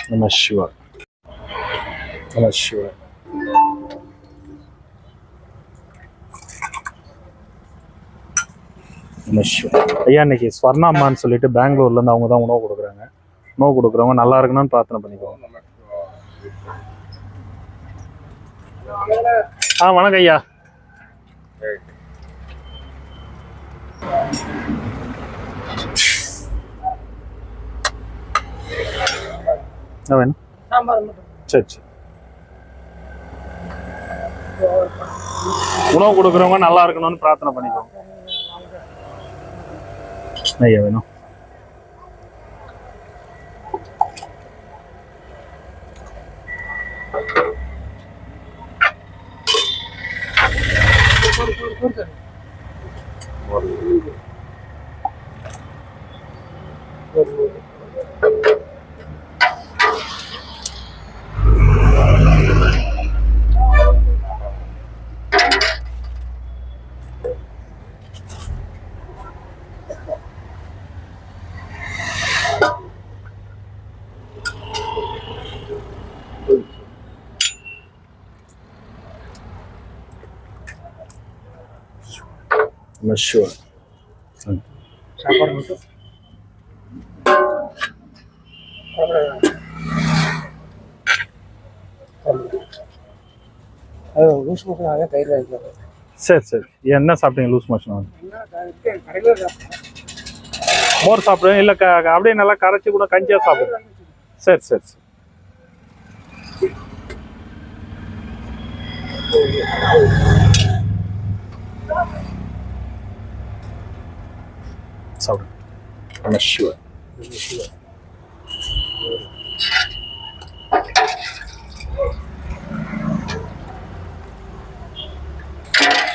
Namah Shivaya. Namah Shivaya. Namah Shivaya. ஐயா இன்னைக்கு ஸ்வர்ணா அம்மான்னு சொல்லிட்டு பெங்களூர்ல இருந்து அவங்க தான் உணவு கொடுக்குறாங்க. உணவு கொடுக்குறவங்க நல்லா இருக்கணும்னு பிரார்த்தனை பண்ணிக்கோங்க. வணக்கம் ஐயா. என்ன வேணும்? சரி சரி. உணவு கொடுக்குறவங்க நல்லா இருக்கணும்னு பிரார்த்தனை பண்ணிக்கோங்க. ஐயா வேணும்? Sure. சரி சரி. என்ன சாப்பிட்டீங்க? லூஸ் மோஷன் மோர் சாப்பிடுங்க, இல்லை அப்படியே நல்லா கரைச்சி கூட கஞ்சியா சாப்பிடுங்க. சரி சரி சரி. சாப்பிடுங்க. Namah Shivaya.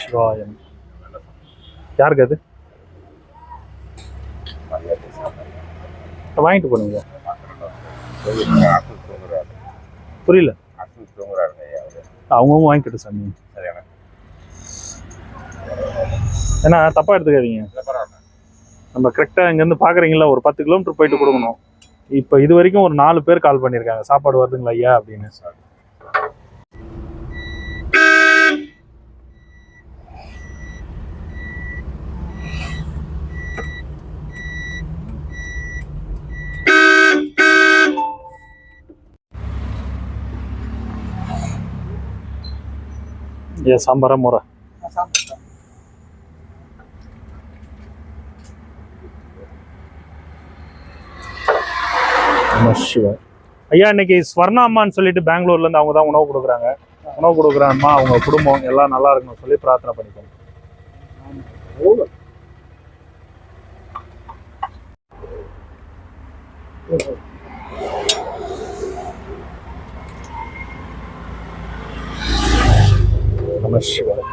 சிவாய. யாருக்கு அது? வாங்கிட்டு போனீங்க? புரியல. அவங்கவுங்க வாங்கிக்கிட்டு சாமி. ஏன்னா தப்பா எடுத்துக்காதீங்க. நம்ம கரெக்டாக இங்கேருந்து பார்க்குறீங்களா, ஒரு 10 கிலோமீட்டர் போயிட்டு கொடுக்கணும். இப்போ இது வரைக்கும் ஒரு 4 பேர் கால் பண்ணியிருக்காங்க, சாப்பாடு வருதுங்களா ஐயா அப்படின்னு. ஏன் சாம்பாரா மோரா? ஐயா இன்னைக்கு ஸ்வர்ணா அம்மான்னு சொல்லிட்டு பெங்களூர்ல இருந்து அவங்க தான் உணவு கொடுக்குறாங்க. உணவு கொடுக்குறாங்கம்மா, அவங்க குடும்பம் எல்லாம் நல்லா இருக்கணும்னு சொல்லி பிரார்த்தனை பண்ணிக்கோங்க. Namah Shivaya.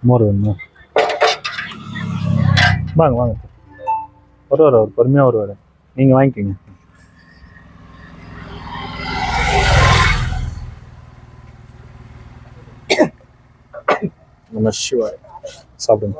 மோர் வேணுமா? வாங்க வாங்க. வருவார், அவர் பொறுமையாக வருவார். நீங்கள் வாங்கிக்கோங்க. Namah Shivaya. சாப்பிடுங்க.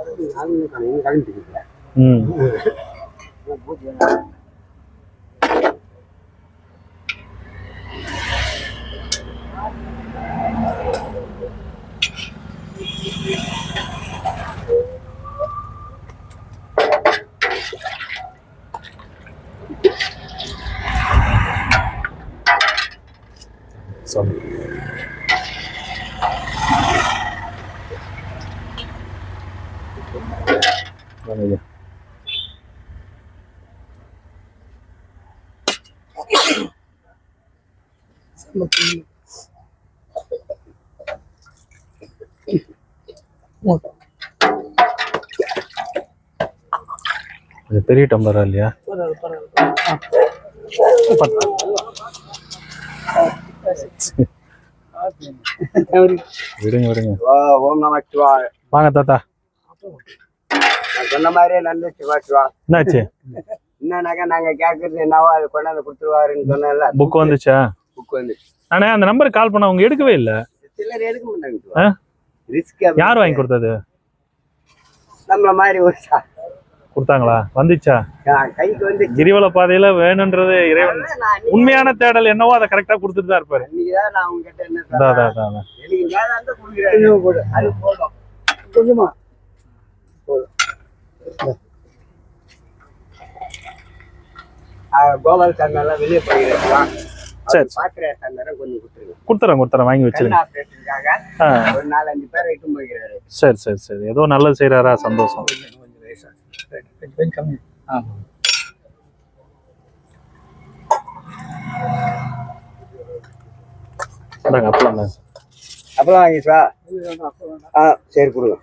Vamos பெரிய டம்ளரா இல்லையா? விடுங்க விடுங்க. வாங்க தாத்தா. சொன்ன மாதிரியே நடந்துச்சு சிவா. என்னாச்சு? என்னன்னாக்கா நாங்க கேட்கறது என்னவோ அதை கொண்டாந்து கொடுத்துருவாருன்னு சொன்னல. புக் வந்துச்சா? புக் வந்துச்சு. ஆனா அந்த நம்பருக்கு கால் பண்ண அவங்க எடுக்கவே இல்ல. சில்லர் எடுக்க மாட்டாங்க. ரிஸ்க். யார் வாங்கி கொடுத்தது? நம்மள மாதிரி ஒரு கொடுத்தாங்களா? வந்துச்சா? கைக்கு வந்து கிரிவல பாதையில வேணும்ன்றது இறைவன் உண்மையான தேடல் என்னவோ அதை கரெக்டா கொடுத்துட்டு தான் இருப்பாரு. நான் உங்ககிட்ட என்ன அது போதும் கொஞ்சமா கோபால் சார் வெளியே போயிருக்கலாம். சரி பாக்குற சார் கொஞ்சம் கொடுத்துறேன் வாங்கி வச்சிருங்க. ஒரு 4-5 பேர் இட்டு போகிறாரு. சரி ஏதோ நல்லது செய்யறாரா? சந்தோஷம். அப்பலாம் வாங்கி சார். சரி கொடுங்க.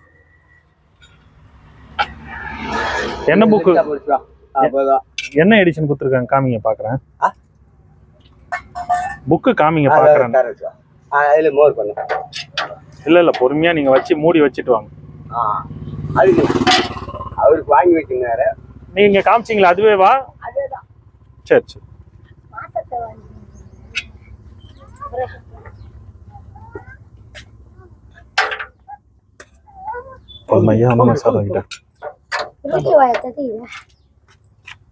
என்ன புக்கு? என்ன எடிஷன் கொடுத்துருக்காங்க? காமிங்க பாக்குறேன். புக்கு காமிங்க பாக்குறேன். அதுல மோர் பண்ண இல்ல பொறுமையா நீங்க வச்சு மூடி வச்சுட்டு வாங்க. அதுக்கு அவருக்கு வாங்கி வச்சுங்க. நீங்க காமிச்சிங்களா? அதுவே வா. சரி மசாலா கிட்ட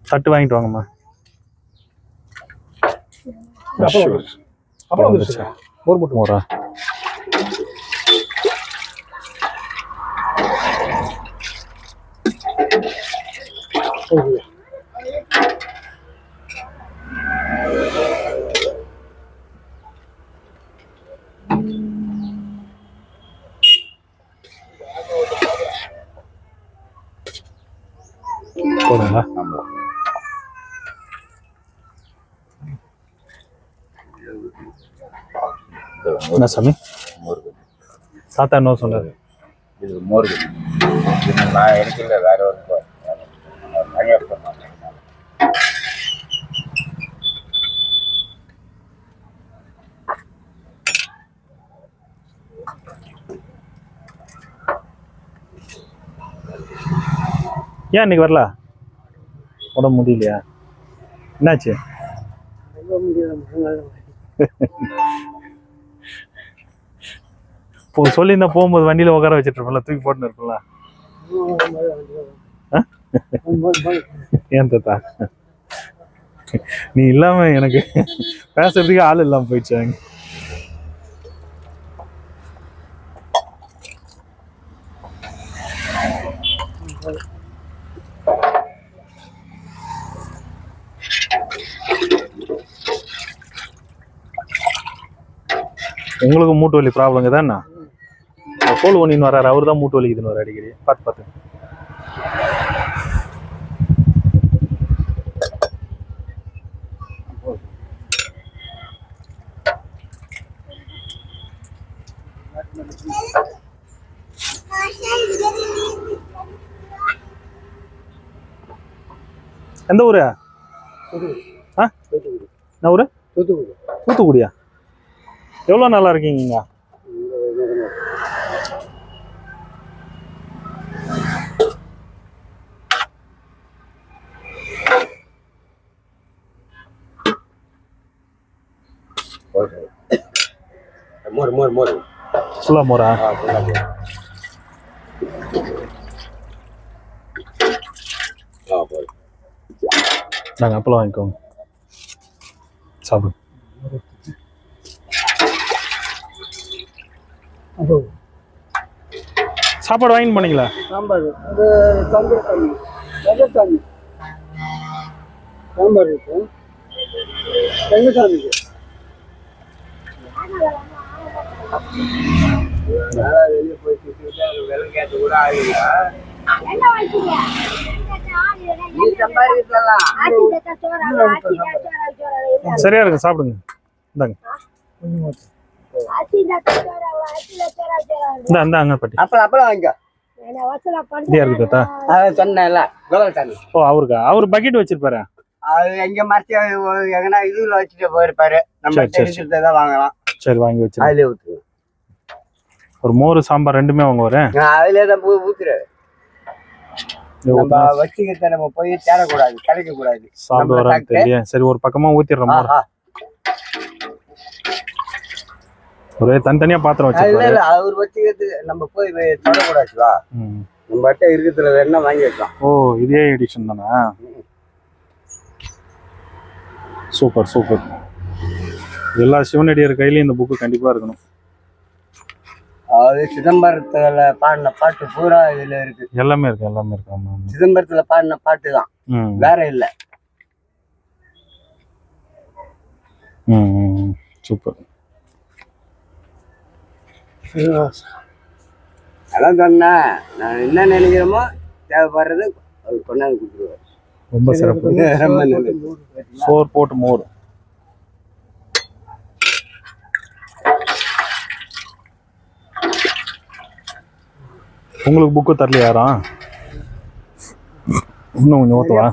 தட்டு வாங்கிட்டு வாங்கம்மா. மோரா போடுங்களா? என்ன சாமி? தாத்தா என்ன சொன்னாரு? இது மோர் நான் எனக்கு இல்லை, வேற ஒரு ஏன் இன்னைக்கு வரல? உடம்பு முடியலையா? என்னாச்சு? சொல்லியிருந்தா போகும்போது வண்டியில உட்கார வச்சுட்டு இருப்பல, தூக்கி போட்டுன்னு இருப்பல. ஏன் தாத்தா நீ இல்லாம எனக்கு பேசுறதுக்கு ஆள் இல்லாம போயிடுச்சாங்க. உங்களுக்கு மூட்டு வலி ப்ராப்ளங்க தானே? கோல் ஒன்னின்னு வர்றாரு, அவர் தான் மூட்டு வலிக்குதுன்னு வர அடிக்கடி. பார்த்து எந்த ஊரு? என்ன ஊரு? தூத்துக்குடியா? எவ்வளோ நல்லா இருக்கீங்க? மோர் ஃபுல்லா மோரா? நாங்கள் அப்பளம் வாங்கிக்கோங்க, சாப்பிடுங்க. சாப்பாடு வாங்கிட்டு போனீங்களா? சாம்பார் சாம்பார் இருக்கு. வெங்கசாமிக்கு வெளியே போய் விலை கேட்டு கூட ஆகல. சரியா இருக்கு, சாப்பிடுங்க. இந்தாங்க அங்க பட்டி அப்பளம் வாங்கிக்க. இருக்கு தாத்தா சொன்னேன்ல கோபால் சாமி. ஓ அவருக்கா? அவரு பக்கெட் வச்சிருப்பாரு. அது எங்க மறைச்சு எங்கன்னா இதுல வச்சுட்டு போயிருப்பாரு. நம்ம தெரிஞ்சுதான் வாங்கலாம். சரி வாங்கி வச்சு அதுல ஊத்துங்க. ஒரு மோர் சாம்பார் ரெண்டுமே வாங்க வரேன். அதுலயே தான் ஊத்துறாரு. நம்ம வச்சுக்கிறத நம்ம போய் தேடக்கூடாது, கிடைக்க கூடாது. சாப்பிட்டு வரான்னு தெரியல. சரி ஒரு பக்கமா ஊத்திடுறோம். ஒரே தனித்தனியா பாத்திரம் வச்சிருக்காரு. இல்ல அவர் வச்சுக்கிறது நம்ம போய் தொடக்கூடாதுவா. நம்ம கிட்ட இருக்கிறதுல வேணா வாங்கி வைக்கலாம். ஓ இதே எடிஷன் தானா? Super super. எல்லா சிவனடியார் கையிலயும் இந்த புக்கு கண்டிப்பா இருக்கணும். அதாவது சிதம்பரத்துல பாடின பாட்டு பூரா இதுல இருக்கு. எல்லாமே இருக்கு, எல்லாமே இருக்கு. ஆமா சிதம்பரத்துல பாடின பாட்டு தான், வேற இல்ல. சூப்பர். அதான் சொன்னேன், நான் என்ன நினைக்கிறோமோ தேவைப்படுறது அவர் கொண்டாந்து கொடுத்துருவாரு. ரொம்ப சிறப்பு. ரொம்ப நல்லது. சோர் போட்டு மோர். உங்களுக்கு புக்கு தரல யாரா? இன்னும் கொஞ்சம் ஓட்டுவா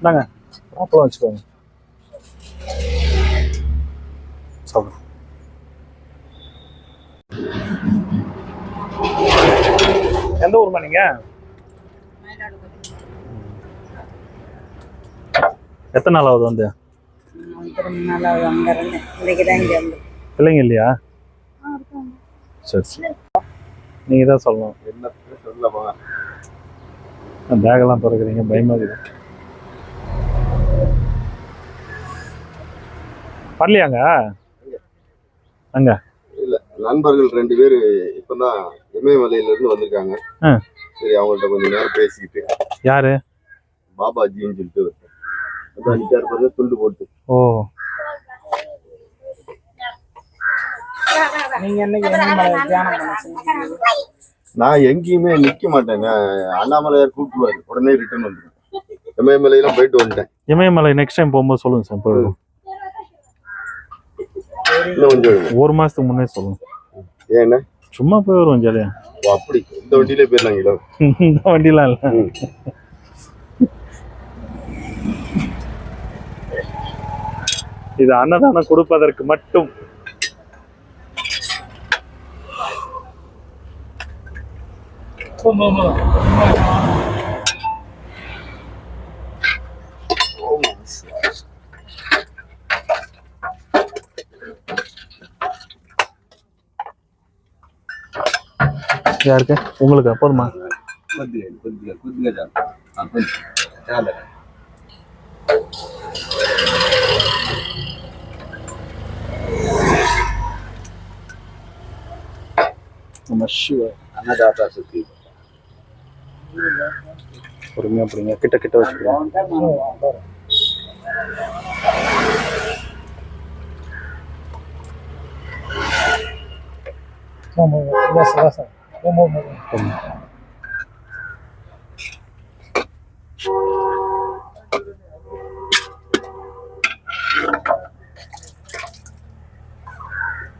நாங்க அப்பளம் வச்சுக்கோங்க. சாப்பிடு. எந்த ஊர்மா நீங்க? எத்தனை நாள் ஆகுது வந்து? பிள்ளைங்க இல்லையா? சரி சரி, நீங்க தான் சொல்லணும். என்ன சொல்லமா பேகெல்லாம் திறக்கிறீங்க, பயமா இருக்குது. வரலையாங்க அங்க? இல்ல, நண்பர்கள் 2 பேர் இப்பதான் இமயமலையில இருந்து வந்திருக்காங்க. சரி அவங்கள்ட்ட கொஞ்சம் நேரம் பேசிக்கிட்டு. யாரு? பாபாஜின்னு சொல்லிட்டு துண்டு போட்டு. ஓ நான் எங்கேயுமே நிக்க மாட்டேன். அண்ணாமலையார் கூப்பிடுவாரு, உடனே ரிட்டர்ன் வந்துடும். இமயமலையெல்லாம் போயிட்டு வந்துட்டேன். இமயமலை நெக்ஸ்ட் டைம் போகும்போது சொல்லுங்க சார். இப்போ இன்னும் கொஞ்சம் ஒரு மாசத்துக்கு முன்னே சொல்லுங்க. ஏன்னா சும்மா போய் வருவோம் ஜாலியா. அப்படி இந்த வண்டியிலே போயிடலாங்களா? இந்த வண்டிலாம் இல்ல, இது அன்னதானம் கொடுப்பதற்கு மட்டும். யாருக்கு? உங்களுக்கு போதுமா? அன்னதாதா சுத்தி பொறுமையா அப்படிங்க, கிட்ட கிட்ட வச்சுக்கலாம்.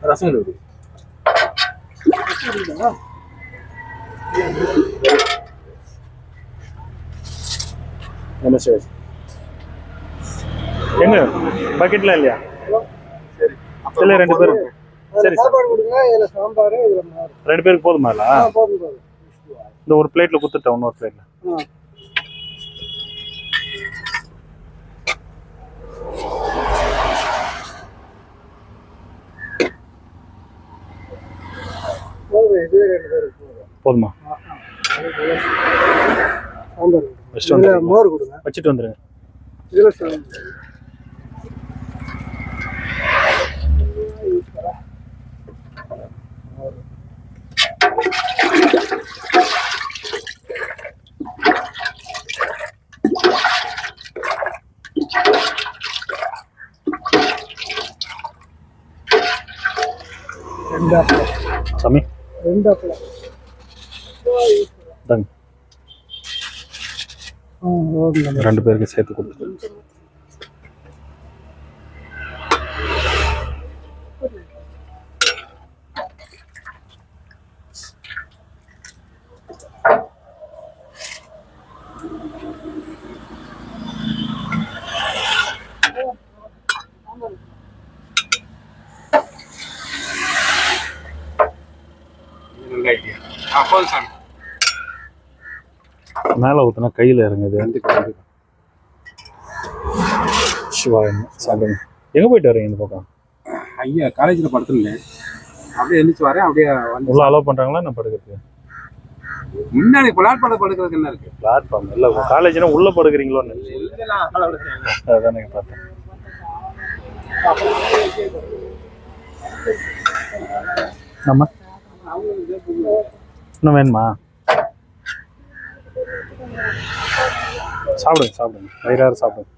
ரசம் எங்க பக்கெட்ல இல்லையா? சரி 2 பேர். சரி சாப்பாடு கொடுங்க. இதுல சாம்பார், இதுல மோர். 2 பேருக்கு போதுமால? போதும். இந்த ஒரு பிளேட்ல குத்துட்டேன், இன்னொரு பிளேட்ல. போதுமா? மோர் கொடுங்க, வச்சுட்டு வந்துருங்க. சாமி 2 அப்பளம் தாங்க. 2 பேருக்கு சேர்த்து கொடுத்து. மேலே ஊற்றினா கையில் இறங்குது. சிவா சாப்பிடுங்க. எங்கே போயிட்டு வரீங்க இந்த பக்கம்? ஐயா காலேஜில் படுத்துருந்தேன், அப்படியே எழுந்திரிச்சு வரேன். அப்படியே உள்ள அலோவ் பண்ணுறாங்களா என்ன படுக்கிறதுக்கு? முன்னாடி பிளாட்ஃபார்ம் படுக்கிறதுக்கு என்ன இருக்கு? பிளாட்ஃபார்ம் இல்லை, காலேஜ்னா உள்ளே படுக்கிறீங்களோன்னு அதானே பார்த்தேன். ஆமா இன்னும் வேணுமா? சாப்பிடுங்க சாப்பிடுங்க, வயிறார சாப்பிடுங்க.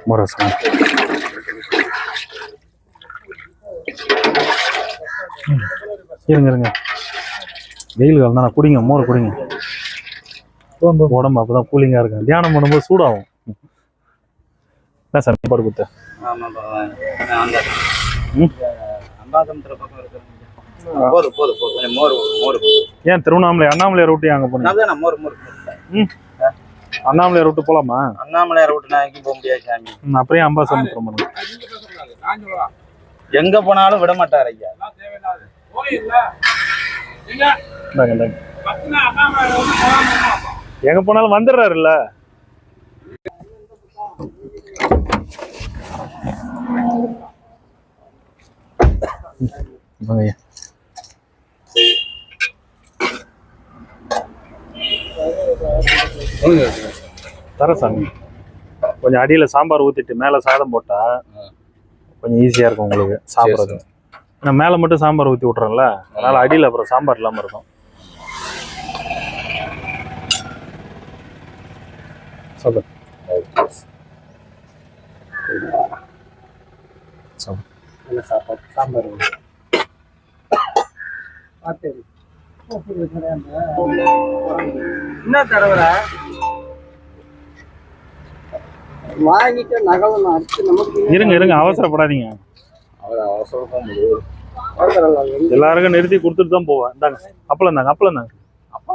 முரசம் இருங்க இருங்க, வெயில் காலம் தான். குடிங்க, மோர் குடிங்க, உடம்பு அப்பதான் கூலிங்கா இருக்கும். தியானம் பண்ணும்போது சூடாகும். என்ன சார் சாப்பாடு கொடுத்த? ஏன் திருவண்ணாமலை அண்ணாமலை ரூட்டு அங்க போனீங்க? அண்ணாமலை ரூட்டு போலாமா? அண்ணாமலை ரூட் நான் போக முடியாது. அப்படியே அம்பாசமுத்திரம் பண்ணுங்க. எங்க போனாலும் விட மாட்டார் ஐயா. எங்க போனாலும் வந்துடுறாரு இல்ல. தரசாமி கொஞ்சம் அடியில் சாம்பார் ஊற்றிட்டு மேலே சாதம் போட்டா கொஞ்சம் ஈஸியாக இருக்கும் உங்களுக்கு சாப்பிட்றது. நான் மேலே மட்டும் சாம்பார் ஊற்றி விட்றேன்ல, அதனால் அடியில் அப்புறம் சாம்பார் இல்லாமல் இருக்கும். சொல்லு சாப்பாடு சாம்பார் என்ன தடவை வாங்கிட்டு நகலம் அடிச்சு நமக்கு. இருங்க இருங்க, அவசரப்படாதீங்க. எல்லாருக்கும் நிறுத்தி கொடுத்துட்டு தான் போவேன். இந்தாங்க அப்பளம் தாங்க, அப்பளம் தாங்க.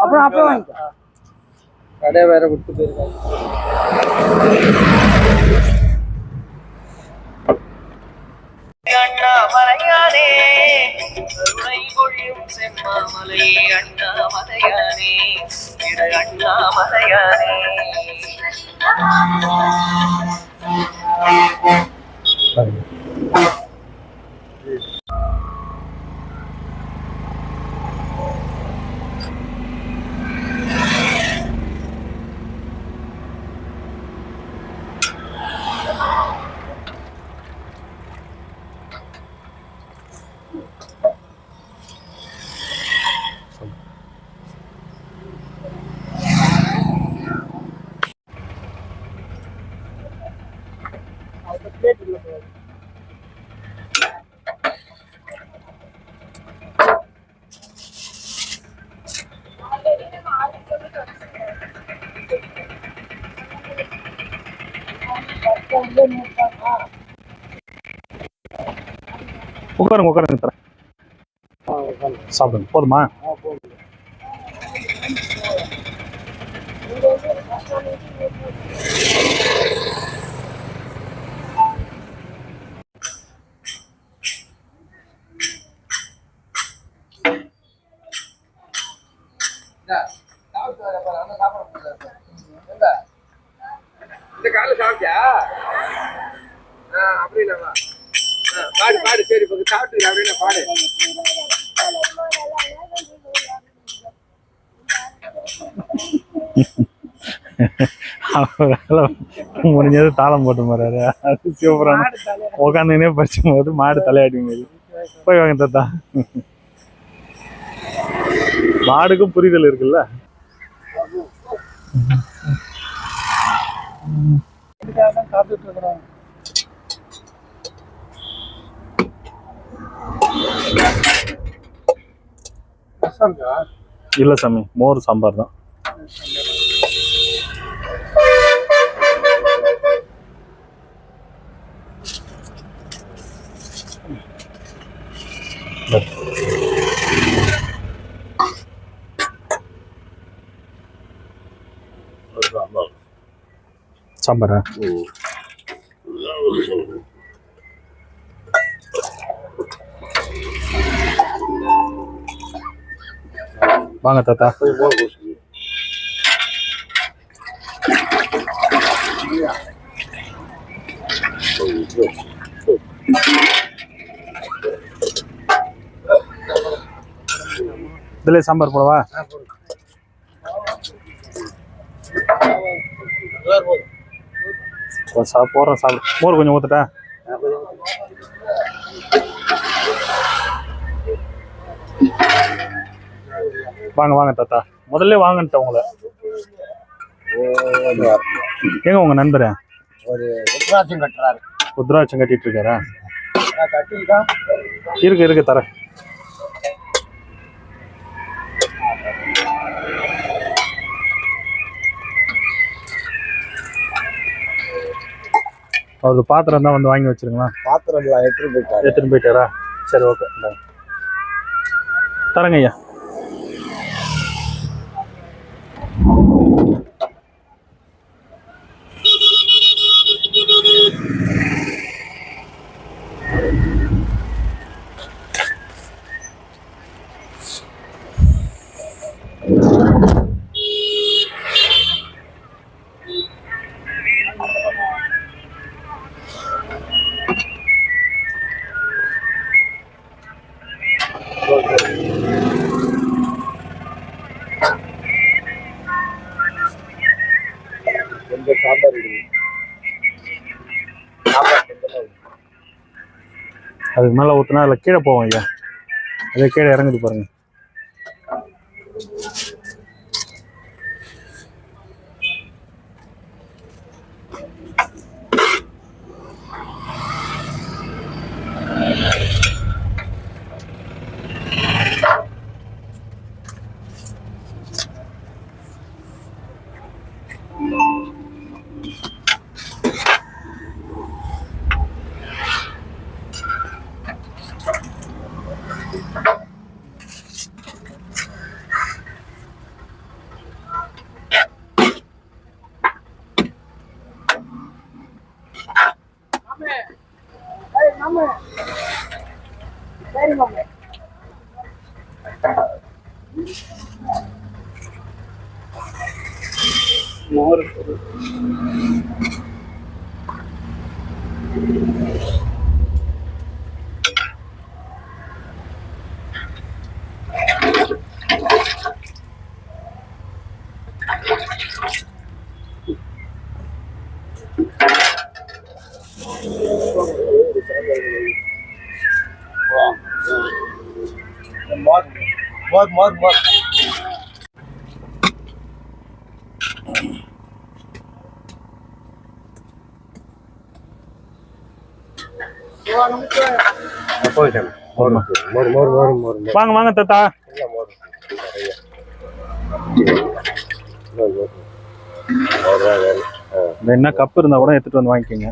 அப்புறம் அப்ப வாங்கிக்க, கடை வேற விட்டு போயிருக்காங்க. அண்ணாமலையானே கருணை கொள்ளும் செம்மாமலையே, அண்ணாமலையானே அண்ணாமலையானே. உட்காருங்க உட்காருங்க, தரேன் சாப்பிடுங்க. போதுமா? இந்த காலை சாப்பிட்டியா? அப்படின்னா பாடு பாடு. சரி இப்போ சாப்பிட்டு அப்படின்னா பாடு. முடிஞ்சது தாளம் போட்டு மாறாரு. அது சூப்பரான உட்காந்துனே படிச்சும் போது மாடு தலையாட்டி போது போய் வாங்க தாத்தா. மாடுக்கும் புரிதல் இருக்குல்ல. காத்துட்டு இருக்கிறோம். இல்ல சாமி, மோர் சாம்பார் தான். சாம்பாரா? வாங்க தாத்தா. இதுல சாம்பார் போடவா? போடுறேன் சாப்பிடு. மோர் கொஞ்சம் ஊத்துட்டா. வாங்க வாங்க தாத்தா. முதல்ல வாங்கன்ட்ட உங்களை. எங்க உங்க நண்பர்? ஒரு ருத்ராட்சம் கட்டுறாரு. ருத்ராட்சம் கட்டிட்டு இருக்காரா? இருக்கு இருக்கு தரேன். அவரு பாத்திரம் தான் வந்து வாங்கி வச்சிருங்களா? பாத்திரம் எடுத்துட்டு போயிட்டாரா? சரி ஓகே தரங்க ஐயா. அதுக்கு மேல ஊத்துனா அதுல கீழே போவோம் ஐயா. அதே கீழே இறங்குது பாருங்க. வாங்க வாங்க தாத்தா. என்ன கப் இருந்தா கூட எடுத்துட்டு வந்து வாங்கிக்கோங்க.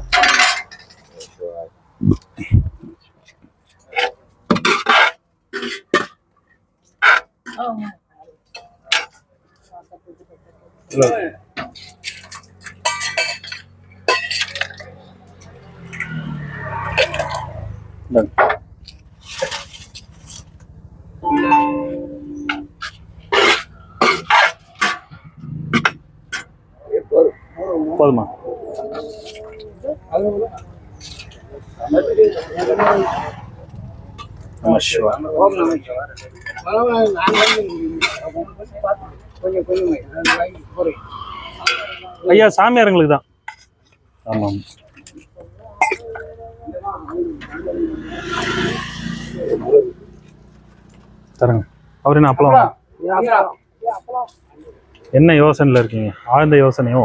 போதுமா? ஐயா சாமியாருங்களுக்கு தான். ஆமாம் தரங்க. அவர் என்ன அப்பளம்? என்ன யோசனைல இருக்கீங்க? ஆழ்ந்த யோசனையோ?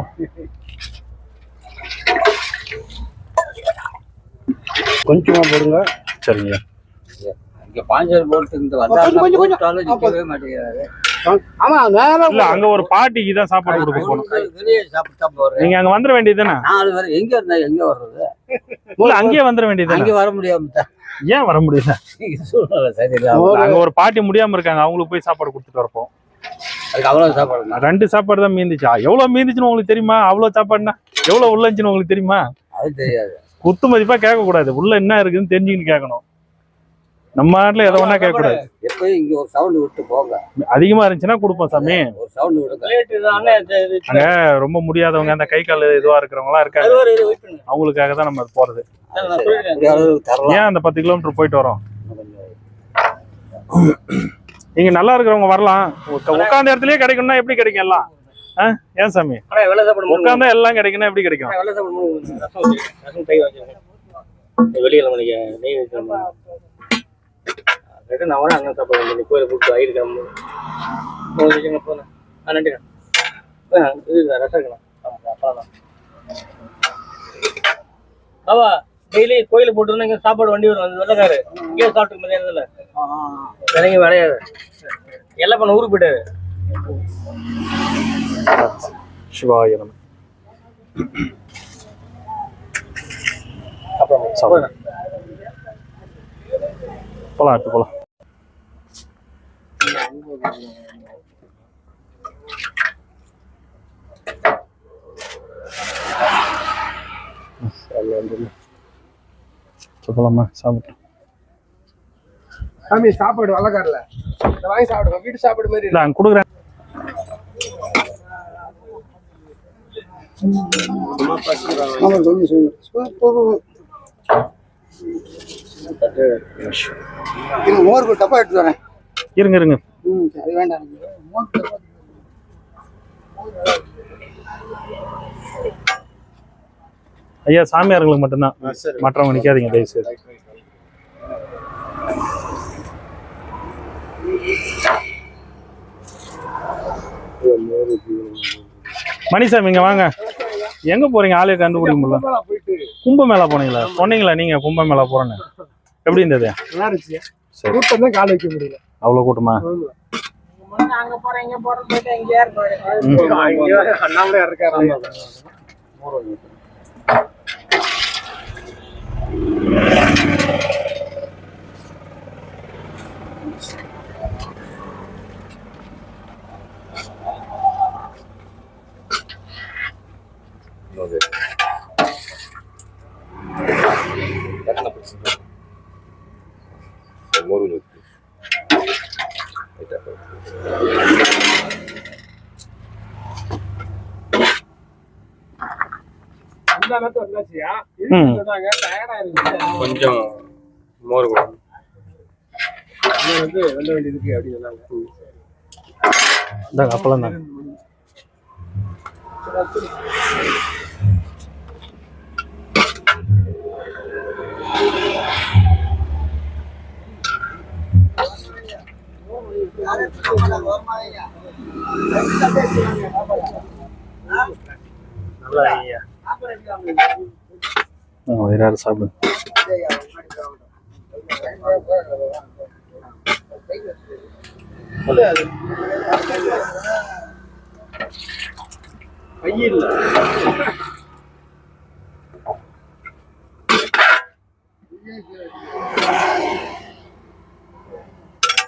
கொஞ்சமா போடுங்க. சரிங்க. இங்க பாஞ்சல் போட்டு இந்த வந்தாலும் நிக்கவே மாட்டேங்கிறாரு. ஆமா இல்ல அங்க ஒரு பாட்டிக்கு தான் சாப்பாடு கொடுக்க போறோம். வெளியே சாப்பிட்டா போறேன். நீங்க அங்க வந்துட வேண்டியதுதானே? 4 பேர் எங்க இருந்தா எங்க வர்றது? இல்ல அங்கேயே வந்துட வேண்டியது. அங்க வர முடியாம ஏன் வர முடியல? சரியில்லை. அங்க ஒரு பாட்டி முடியாம இருக்காங்க, அவங்களுக்கு போய் சாப்பாடு கொடுத்துட்டு வரப்போம். அதுக்கு அவ்வளவு சாப்பாடு 2 சாப்பாடு தான் மீந்துச்சா? எவ்வளவு மீந்துச்சுன்னு உங்களுக்கு தெரியுமா? அவ்வளவு சாப்பாடுனா எவ்வளவு உள்ளச்சுன்னு உங்களுக்கு தெரியுமா? அது தெரியாது. குத்து மதிப்பா கேட்க கூடாது, உள்ள என்ன இருக்குன்னு தெரிஞ்சுக்கிட்டு கேட்கணும். நம்ம நாட்டுல எதை வேணா கேட்க கூடாது. எப்பயும் இங்க ஒரு சவுண்ட் விட்டு போங்க. அதிகமா இருந்துச்சுன்னா கொடுப்போம் சாமி. ஒரு சவுண்ட் விடுங்க. அங்க ரொம்ப முடியாதவங்க, அந்த கை கால் இதுவா இருக்கிறவங்க எல்லாம் இருக்காங்க, அவங்களுக்காக தான் நம்ம போறது. ஏன் அந்த 10 கிலோமீட்டர் போயிட்டு வரோம்? நீங்க நல்லா இருக்கிறவங்க வரலாம், உட்கார்ந்த இடத்துலயே கிடைக்கணும்னா எப்படி கிடைக்கும் எல்லாம்? ஏன் சாமி உட்கார்ந்தா எல்லாம் கிடைக்கும்னா எப்படி கிடைக்கும்? வெளியில மணிக்கு நெய் நான் வரேன். அங்கே சாப்பாடு கோயிலை கூப்பிட்டு ஆயிருக்கேன். போனேன் நன்றி. இது ரசம் இருக்கலாம். அப்புறம் ஆவா டெய்லி கோயிலை போட்டு இங்கே சாப்பாடு வண்டி வரும். அந்த வெள்ளக்காரு இங்கே சாப்பிட்டு மதியானத்தில் இறங்கி விளையாது எல்லாம் பண்ண ஊருக்கு போயிட்டாரு. சிவாய நம. அப்புறம் போலாம், அடுத்து போலாம். போலாமா? சாப்பிட்டு சாமி சாப்பாடு வல்லக்காரல வாங்கி சாப்பிடுவோம். வீட்டு சாப்பாடு மாதிரி இல்லை, அங்கே கொடுக்குறேன். மோருக்கு டப்பா எடுத்து வரேன். இருங்க இருங்க. அது வேண்டாம். ஐயா, சாமியார்களுக்கு மட்டும்தான், மற்றவங்க நிக்காதீங்க தயவு செய்து. மணிசாமி இங்க வாங்க. எங்க போறீங்க? ஆளே கண்டுபிடிக்க முடியல. கும்பமேளா போனீங்களா? சொன்னீங்களா நீங்க கும்பமேளா போறேன்னு? எப்படி இருந்தது? நல்லா இருந்துச்சு. கூட்டம் தான் கால் வைக்க முடியல. அவ்வளவு கூட்டமா? அங்க போறேன் இங்க போறேன் போயிட்டு எங்கேயா இருப்பாரு. அண்ணாமலையார் இருக்காரு. கொஞ்சம் மோர் கூட வெள்ள வேண்டி இருக்கு அப்படின்னு சொன்னாங்க. அப்பெல்லாம் தான் வயிறாறு சாப்பிடு.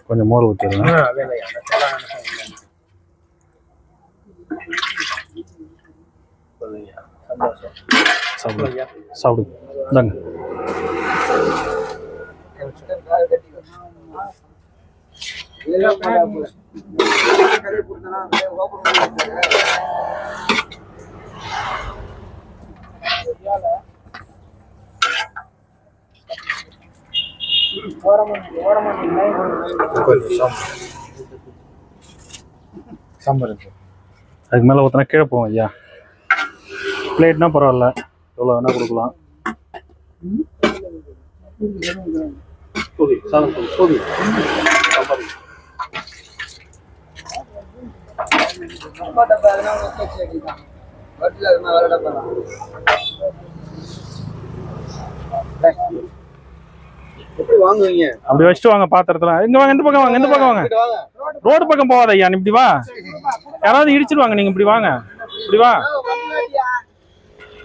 கொஞ்சம் மோர் ஊற்றிடுங்க. சாப்பிடு சாப்பிடு. இந்தாங்க. அதுக்கு மேல ஊற்றினா கீழே போவோம் ஐயா. பிளேட்னா பரவாயில்ல, எவ்வளோ வேணா கொடுக்கலாம். எப்படி வாங்குவீங்க? அப்படி வச்சுட்டு வாங்க பாத்திரத்துல. இங்க வாங்க, இந்த பக்கம் வாங்க, இந்த பக்கம் வாங்க. ரோடு பக்கம் போகாத ஐயா, இப்படி வா. யாராவது இடிச்சிருவாங்க, நீங்க இப்படி வாங்க. இப்படி வா,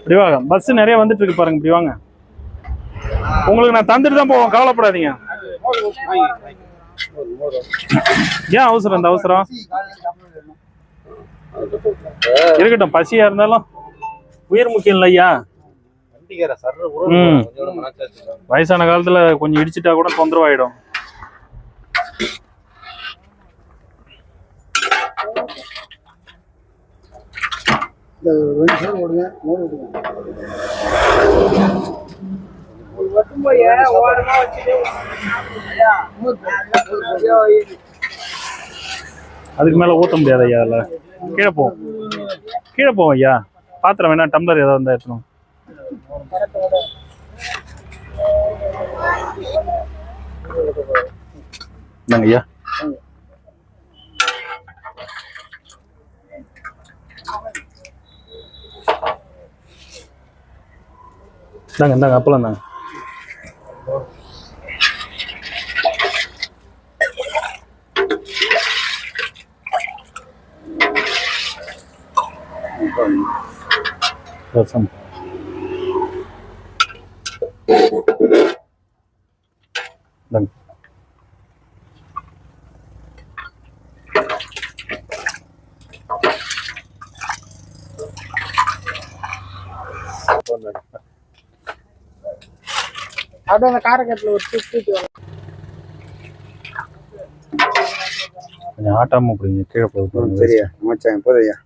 இப்படி வாங்க. பஸ் நிறைய வந்துட்டு இருக்கு பாருங்க, இப்படி வாங்க. உங்களுக்கு நான் தந்துட்டு தான் போவோம், கவலைப்படாதீங்க. ஏன் அவசரம்? இந்த அவசரம் இருக்கட்டும், பசியா இருந்தாலும் உயிர் முக்கியம் இல்ல ஐயா. வயசான காலத்துல கொஞ்சம் இடிச்சிட்டா கூட தொந்தரவாயிடும். அதுக்கு மேல ஊத்த முடியாது ஐயா. அதுல கீழே போவோம், கீழே போவோம் ஐயா. பாத்திரம் வேணா, டம்ளர் ஏதாவது இருந்தா எடுத்துணும். ஐயா இந்தாங்க அப்பளம் தாங்க. ரசம் அப்படியே அந்த காரக்கட்டில் ஒரு தூக்கிட்டு கொஞ்சம் ஆட்டாம அப்படிங்க, கீழே போகுது. சரியா மச்சான் போதையா.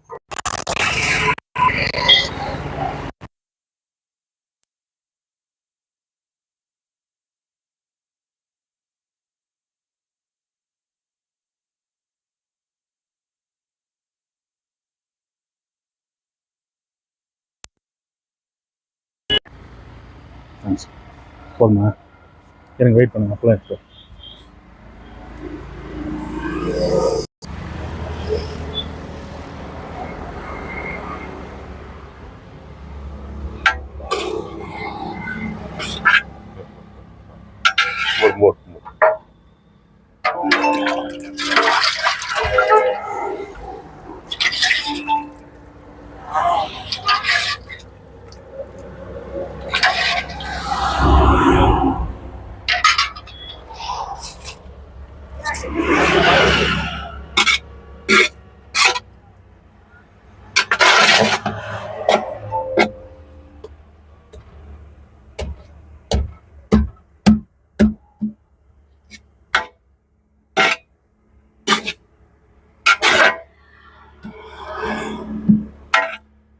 போதுமா? எனக்கு வெயிட் பண்ணுங்க, அப்பெல்லாம் எடுத்து more.